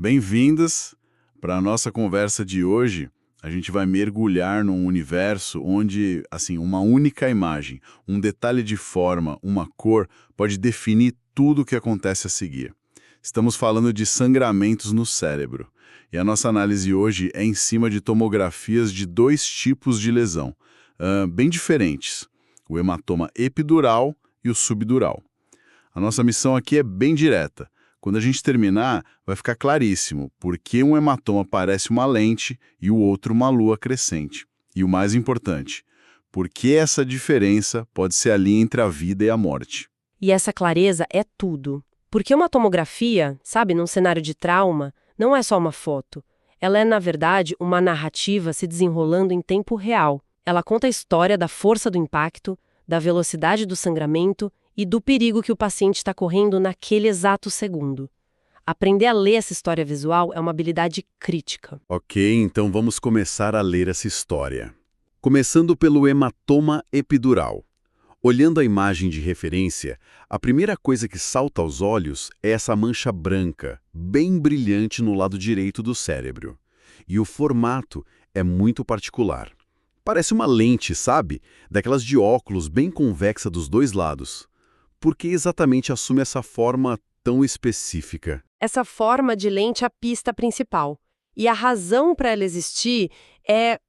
Bem-vindas para a nossa conversa de hoje. A gente vai mergulhar num universo onde, assim, uma única imagem, um detalhe de forma, uma cor, pode definir tudo o que acontece a seguir. Estamos falando de sangramentos no cérebro. E a nossa análise hoje é em cima de tomografias de dois tipos de lesão, bem diferentes: o hematoma epidural e o subdural. A nossa missão aqui é bem direta. Quando a gente terminar, vai ficar claríssimo por que um hematoma parece uma lente e o outro uma lua crescente. E o mais importante, por que essa diferença pode ser a linha entre a vida e a morte. E essa clareza é tudo. Porque uma tomografia, sabe, num cenário de trauma, não é só uma foto. Ela é, na verdade, uma narrativa se desenrolando em tempo real. Ela conta a história da força do impacto, da velocidade do sangramento e do perigo que o paciente está correndo naquele exato segundo. Aprender a ler essa história visual é uma habilidade crítica. Ok, então vamos começar a ler essa história. Começando pelo hematoma epidural. Olhando a imagem de referência, a primeira coisa que salta aos olhos é essa mancha branca, bem brilhante no lado direito do cérebro. E o formato é muito particular. Parece uma lente, sabe? Daquelas de óculos bem convexa dos dois lados. Por que exatamente assume essa forma tão específica? Essa forma de lente é a pista principal. E a razão para ela existir é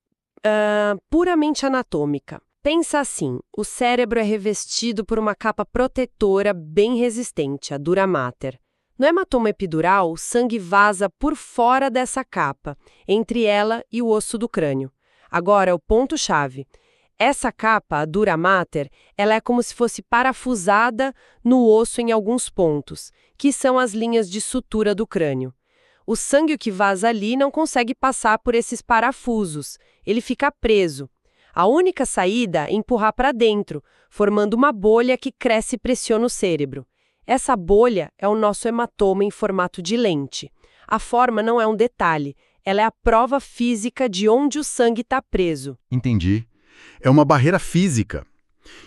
puramente anatômica. Pensa assim, o cérebro é revestido por uma capa protetora bem resistente, a dura mater. No hematoma epidural, o sangue vaza por fora dessa capa, entre ela e o osso do crânio. Agora, o ponto-chave. Essa capa, a dura mater, ela é como se fosse parafusada no osso em alguns pontos, que são as linhas de sutura do crânio. O sangue que vaza ali não consegue passar por esses parafusos, ele fica preso. A única saída é empurrar para dentro, formando uma bolha que cresce e pressiona o cérebro. Essa bolha é o nosso hematoma em formato de lente. A forma não é um detalhe, ela é a prova física de onde o sangue está preso. Entendi. É uma barreira física.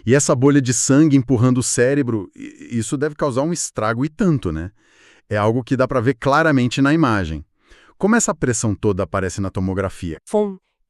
E essa bolha de sangue empurrando o cérebro, isso deve causar um estrago e tanto, né? É algo que dá para ver claramente na imagem. Como essa pressão toda aparece na tomografia?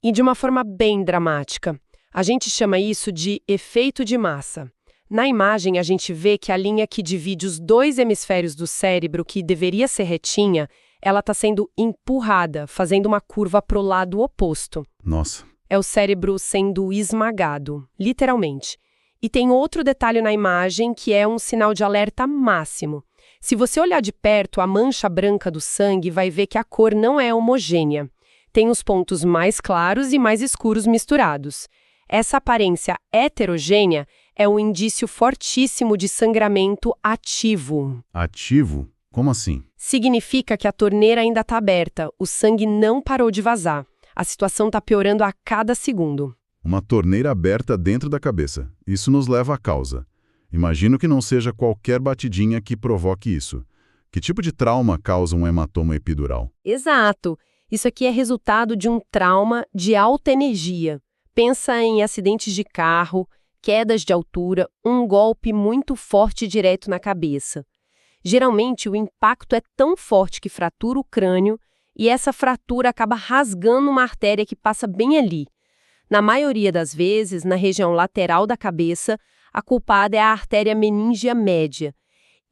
E de uma forma bem dramática. A gente chama isso de efeito de massa. Na imagem, a gente vê que a linha que divide os dois hemisférios do cérebro, que deveria ser retinha, ela está sendo empurrada, fazendo uma curva para o lado oposto. Nossa. É o cérebro sendo esmagado, literalmente. E tem outro detalhe na imagem que é um sinal de alerta máximo. Se você olhar de perto, a mancha branca do sangue vai ver que a cor não é homogênea. Tem os pontos mais claros e mais escuros misturados. Essa aparência heterogênea é um indício fortíssimo de sangramento ativo. Ativo? Como assim? Significa que a torneira ainda está aberta, o sangue não parou de vazar. A situação está piorando a cada segundo. Uma torneira aberta dentro da cabeça. Isso nos leva à causa. Imagino que não seja qualquer batidinha que provoque isso. Que tipo de trauma causa um hematoma epidural? Exato. Isso aqui é resultado de um trauma de alta energia. Pensa em acidentes de carro, quedas de altura, um golpe muito forte direto na cabeça. Geralmente, o impacto é tão forte que fratura o crânio e essa fratura acaba rasgando uma artéria que passa bem ali. Na maioria das vezes, na região lateral da cabeça, a culpada é a artéria meníngea média.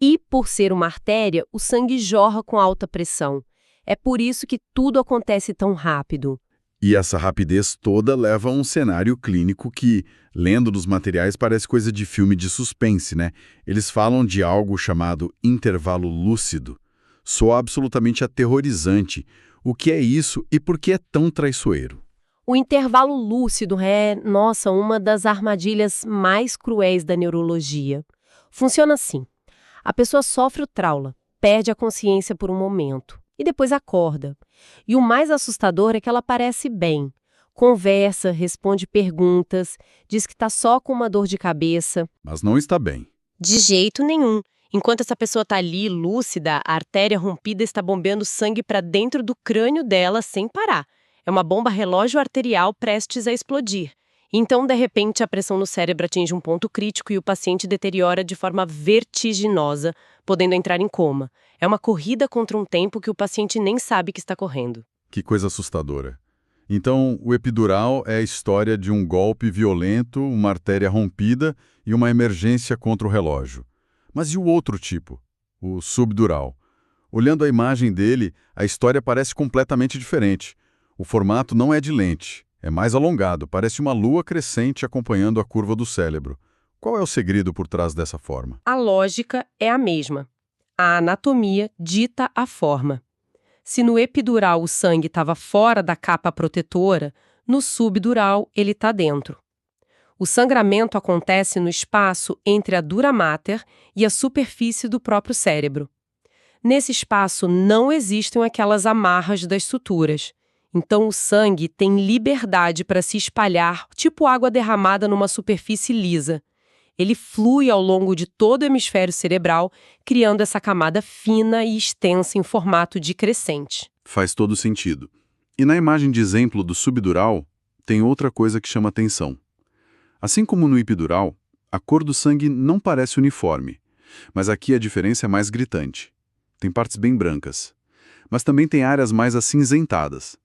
E, por ser uma artéria, o sangue jorra com alta pressão. É por isso que tudo acontece tão rápido. E essa rapidez toda leva a um cenário clínico que, lendo nos materiais, parece coisa de filme de suspense, né? Eles falam de algo chamado intervalo lúcido. Soa absolutamente aterrorizante. O que é isso e por que é tão traiçoeiro? O intervalo lúcido é, uma das armadilhas mais cruéis da neurologia. Funciona assim. A pessoa sofre o trauma, perde a consciência por um momento e depois acorda. E o mais assustador é que ela parece bem. Conversa, responde perguntas, diz que está só com uma dor de cabeça. Mas não está bem. De jeito nenhum. Enquanto essa pessoa está ali, lúcida, a artéria rompida está bombeando sangue para dentro do crânio dela sem parar. É uma bomba relógio arterial prestes a explodir. Então, de repente, a pressão no cérebro atinge um ponto crítico e o paciente deteriora de forma vertiginosa, podendo entrar em coma. É uma corrida contra um tempo que o paciente nem sabe que está correndo. Que coisa assustadora. Então, o epidural é a história de um golpe violento, uma artéria rompida e uma emergência contra o relógio. Mas e o outro tipo? O subdural. Olhando a imagem dele, a história parece completamente diferente. O formato não é de lente, é mais alongado, parece uma lua crescente acompanhando a curva do cérebro. Qual é o segredo por trás dessa forma? A lógica é a mesma. A anatomia dita a forma. Se no epidural o sangue estava fora da capa protetora, no subdural ele está dentro. O sangramento acontece no espaço entre a dura mater e a superfície do próprio cérebro. Nesse espaço não existem aquelas amarras das suturas. Então o sangue tem liberdade para se espalhar, tipo água derramada numa superfície lisa. Ele flui ao longo de todo o hemisfério cerebral, criando essa camada fina e extensa em formato de crescente. Faz todo sentido. E na imagem de exemplo do subdural, tem outra coisa que chama atenção. Assim como no epidural, a cor do sangue não parece uniforme, mas aqui a diferença é mais gritante. Tem partes bem brancas, mas também tem áreas mais acinzentadas.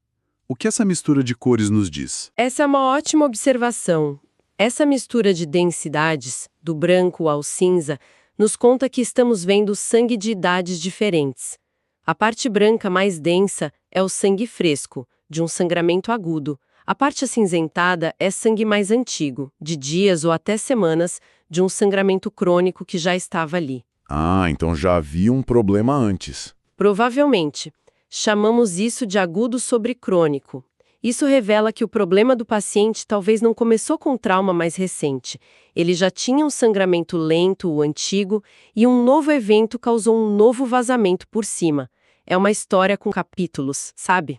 O que essa mistura de cores nos diz? Essa é uma ótima observação. Essa mistura de densidades, do branco ao cinza, nos conta que estamos vendo sangue de idades diferentes. A parte branca mais densa é o sangue fresco, de um sangramento agudo. A parte acinzentada é sangue mais antigo, de dias ou até semanas, de um sangramento crônico que já estava ali. Ah, então já havia um problema antes. Provavelmente. Chamamos isso de agudo sobre crônico. Isso revela que o problema do paciente talvez não começou com um trauma mais recente. Ele já tinha um sangramento lento, o antigo, e um novo evento causou um novo vazamento por cima. É uma história com capítulos, sabe?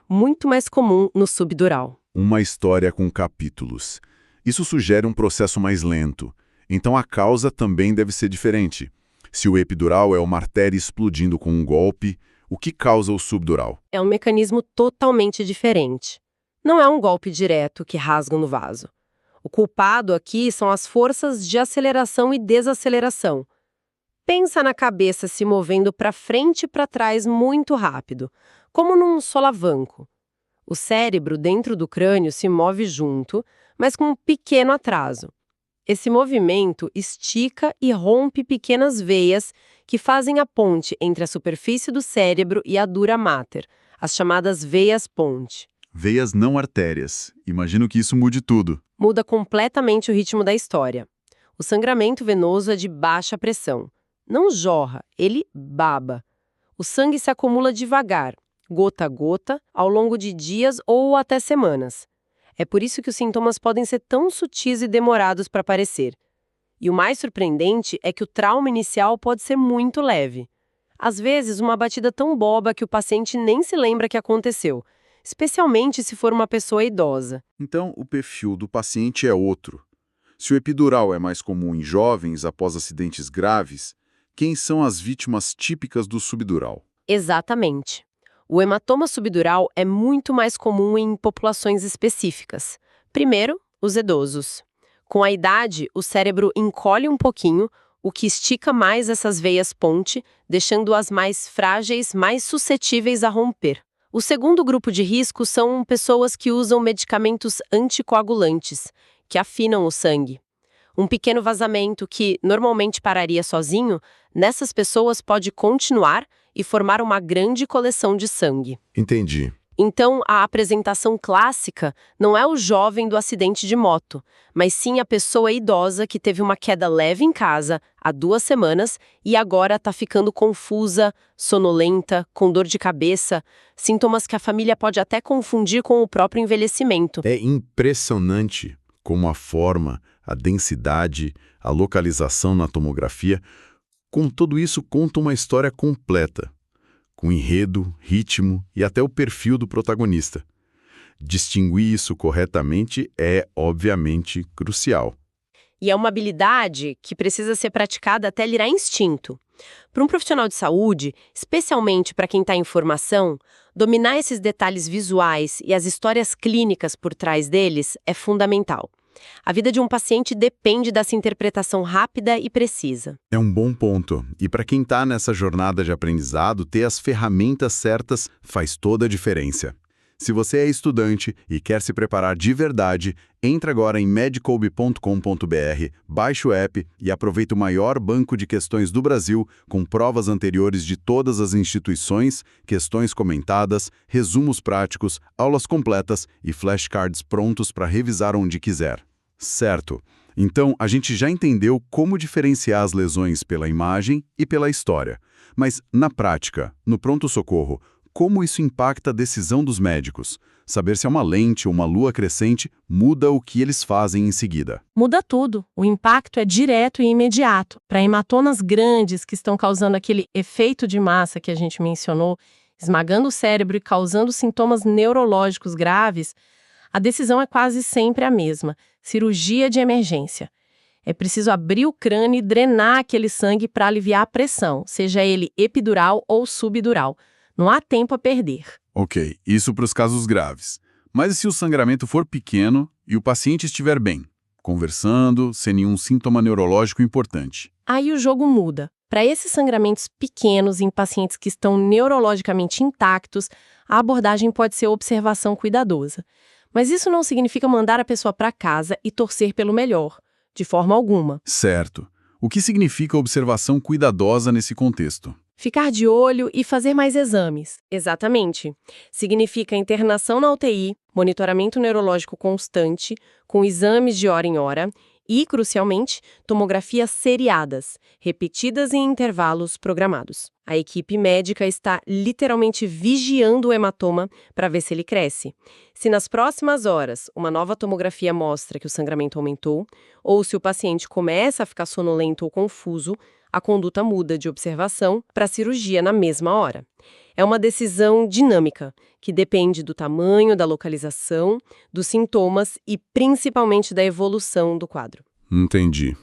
Muito mais comum no subdural. Uma história com capítulos. Isso sugere um processo mais lento. Então a causa também deve ser diferente. Se o epidural é uma artéria explodindo com um golpe, o que causa o subdural? É um mecanismo totalmente diferente. Não é um golpe direto que rasga no vaso. O culpado aqui são as forças de aceleração e desaceleração. Pensa na cabeça se movendo para frente e para trás muito rápido, como num solavanco. O cérebro dentro do crânio se move junto, mas com um pequeno atraso. Esse movimento estica e rompe pequenas veias que fazem a ponte entre a superfície do cérebro e a dura mater, as chamadas veias-ponte. Veias não artérias. Imagino que isso mude tudo. Muda completamente o ritmo da história. O sangramento venoso é de baixa pressão. Não jorra, ele baba. O sangue se acumula devagar, gota a gota, ao longo de dias ou até semanas. É por isso que os sintomas podem ser tão sutis e demorados para aparecer. E o mais surpreendente é que o trauma inicial pode ser muito leve. Às vezes, uma batida tão boba que o paciente nem se lembra que aconteceu, especialmente se for uma pessoa idosa. Então, o perfil do paciente é outro. Se o epidural é mais comum em jovens após acidentes graves, quem são as vítimas típicas do subdural? Exatamente. O hematoma subdural é muito mais comum em populações específicas. Primeiro, os idosos. Com a idade, o cérebro encolhe um pouquinho, o que estica mais essas veias-ponte, deixando-as mais frágeis, mais suscetíveis a romper. O segundo grupo de risco são pessoas que usam medicamentos anticoagulantes, que afinam o sangue. Um pequeno vazamento que normalmente pararia sozinho, nessas pessoas pode continuar e formar uma grande coleção de sangue. Entendi. Então, a apresentação clássica não é o jovem do acidente de moto, mas sim a pessoa idosa que teve uma queda leve em casa há 2 semanas e agora está ficando confusa, sonolenta, com dor de cabeça, sintomas que a família pode até confundir com o próprio envelhecimento. É impressionante como a forma, a densidade, a localização na tomografia, com tudo isso conta uma história completa, com enredo, ritmo e até o perfil do protagonista. Distinguir isso corretamente é, obviamente, crucial. E é uma habilidade que precisa ser praticada até virar instinto. Para um profissional de saúde, especialmente para quem está em formação, dominar esses detalhes visuais e as histórias clínicas por trás deles é fundamental. A vida de um paciente depende dessa interpretação rápida e precisa. É um bom ponto. E para quem está nessa jornada de aprendizado, ter as ferramentas certas faz toda a diferença. Se você é estudante e quer se preparar de verdade, entre agora em medicob.com.br, baixe o app e aproveite o maior banco de questões do Brasil, com provas anteriores de todas as instituições, questões comentadas, resumos práticos, aulas completas e flashcards prontos para revisar onde quiser. Certo. Então, a gente já entendeu como diferenciar as lesões pela imagem e pela história. Mas, na prática, no pronto-socorro, como isso impacta a decisão dos médicos? Saber se é uma lente ou uma lua crescente muda o que eles fazem em seguida. Muda tudo. O impacto é direto e imediato. Para hematomas grandes que estão causando aquele efeito de massa que a gente mencionou, esmagando o cérebro e causando sintomas neurológicos graves, a decisão é quase sempre a mesma: cirurgia de emergência. É preciso abrir o crânio e drenar aquele sangue para aliviar a pressão, seja ele epidural ou subdural. Não há tempo a perder. Ok, isso para os casos graves. Mas e se o sangramento for pequeno e o paciente estiver bem, conversando, sem nenhum síntoma neurológico importante? Aí o jogo muda. Para esses sangramentos pequenos em pacientes que estão neurologicamente intactos, a abordagem pode ser observação cuidadosa. Mas isso não significa mandar a pessoa para casa e torcer pelo melhor, de forma alguma. Certo. O que significa observação cuidadosa nesse contexto? Ficar de olho e fazer mais exames. Exatamente. Significa internação na UTI, monitoramento neurológico constante, com exames de hora em hora e, crucialmente, tomografias seriadas, repetidas em intervalos programados. A equipe médica está literalmente vigiando o hematoma para ver se ele cresce. Se nas próximas horas uma nova tomografia mostra que o sangramento aumentou, ou se o paciente começa a ficar sonolento ou confuso, a conduta muda de observação para cirurgia na mesma hora. É uma decisão dinâmica, que depende do tamanho, da localização, dos sintomas e principalmente da evolução do quadro. Entendi.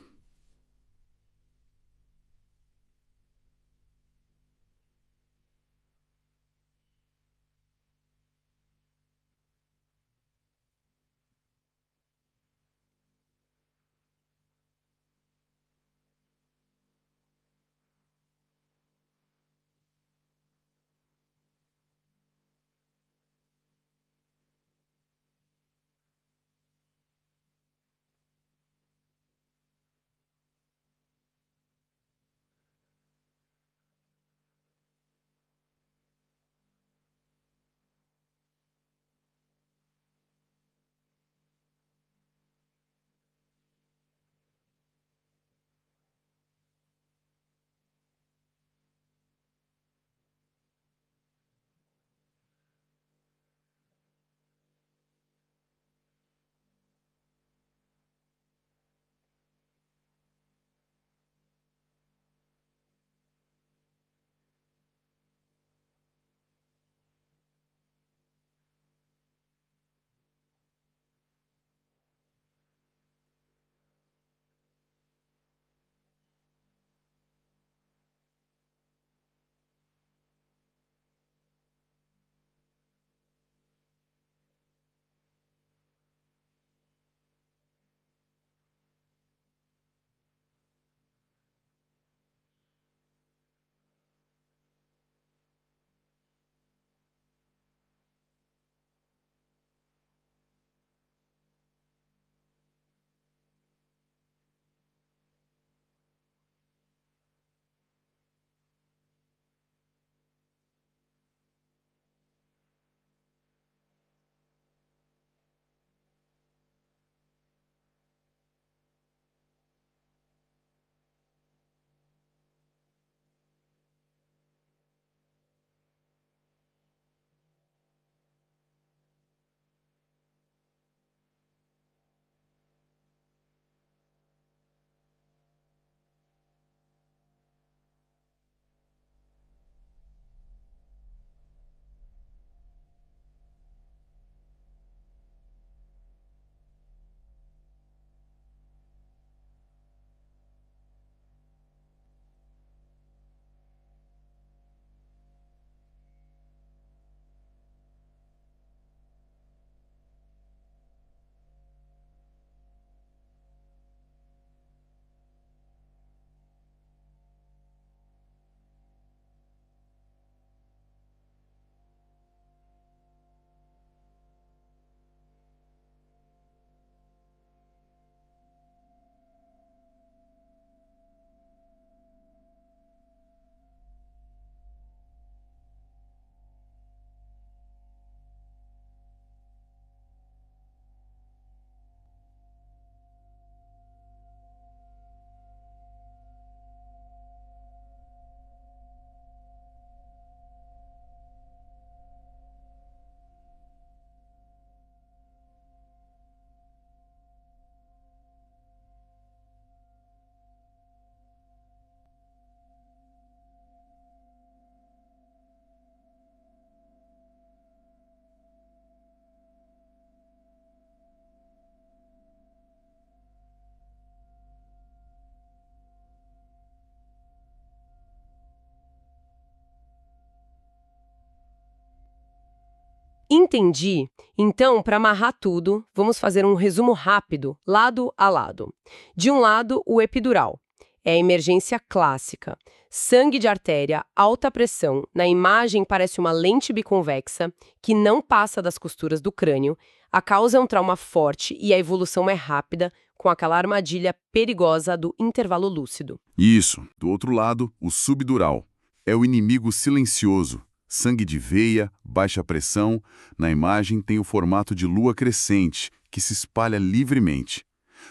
Entendi. Então, para amarrar tudo, vamos fazer um resumo rápido, lado a lado. De um lado, o epidural. É a emergência clássica. Sangue de artéria, alta pressão, na imagem parece uma lente biconvexa que não passa das costuras do crânio. A causa é um trauma forte e a evolução é rápida, com aquela armadilha perigosa do intervalo lúcido. Isso. Do outro lado, o subdural. É o inimigo silencioso. Sangue de veia, baixa pressão. Na imagem tem o formato de lua crescente, que se espalha livremente.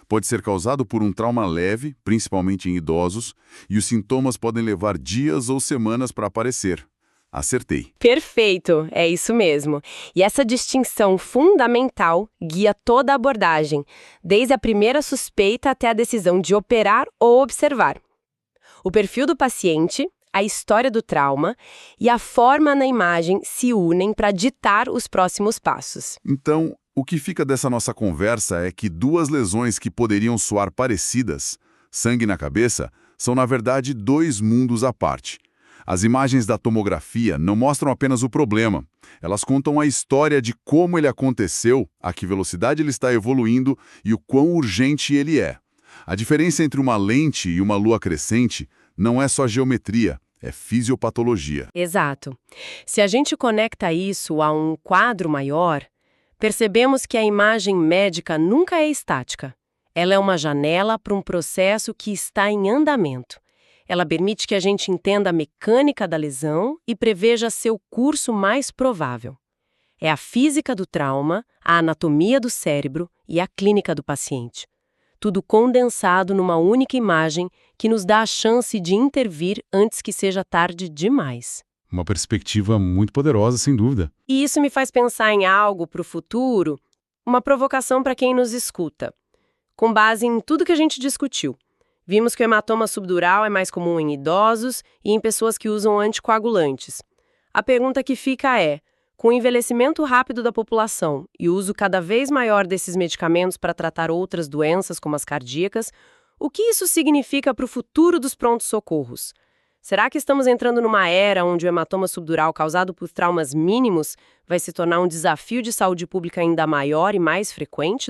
Pode ser causado por um trauma leve, principalmente em idosos, e os sintomas podem levar dias ou semanas para aparecer. Acertei. Perfeito, é isso mesmo. E essa distinção fundamental guia toda a abordagem, desde a primeira suspeita até a decisão de operar ou observar. O perfil do paciente, a história do trauma e a forma na imagem se unem para ditar os próximos passos. Então, o que fica dessa nossa conversa é que duas lesões que poderiam soar parecidas, sangue na cabeça, são na verdade dois mundos à parte. As imagens da tomografia não mostram apenas o problema, elas contam a história de como ele aconteceu, a que velocidade ele está evoluindo e o quão urgente ele é. A diferença entre uma lente e uma lua crescente não é só geometria, é fisiopatologia. Exato. Se a gente conecta isso a um quadro maior, percebemos que a imagem médica nunca é estática. Ela é uma janela para um processo que está em andamento. Ela permite que a gente entenda a mecânica da lesão e preveja seu curso mais provável. É a física do trauma, a anatomia do cérebro e a clínica do paciente. Tudo condensado numa única imagem que nos dá a chance de intervir antes que seja tarde demais. Uma perspectiva muito poderosa, sem dúvida. E isso me faz pensar em algo para o futuro, uma provocação para quem nos escuta. Com base em tudo que a gente discutiu, vimos que o hematoma subdural é mais comum em idosos e em pessoas que usam anticoagulantes. A pergunta que fica é, com o envelhecimento rápido da população e o uso cada vez maior desses medicamentos para tratar outras doenças, como as cardíacas, o que isso significa para o futuro dos prontos-socorros? Será que estamos entrando numa era onde o hematoma subdural causado por traumas mínimos vai se tornar um desafio de saúde pública ainda maior e mais frequente?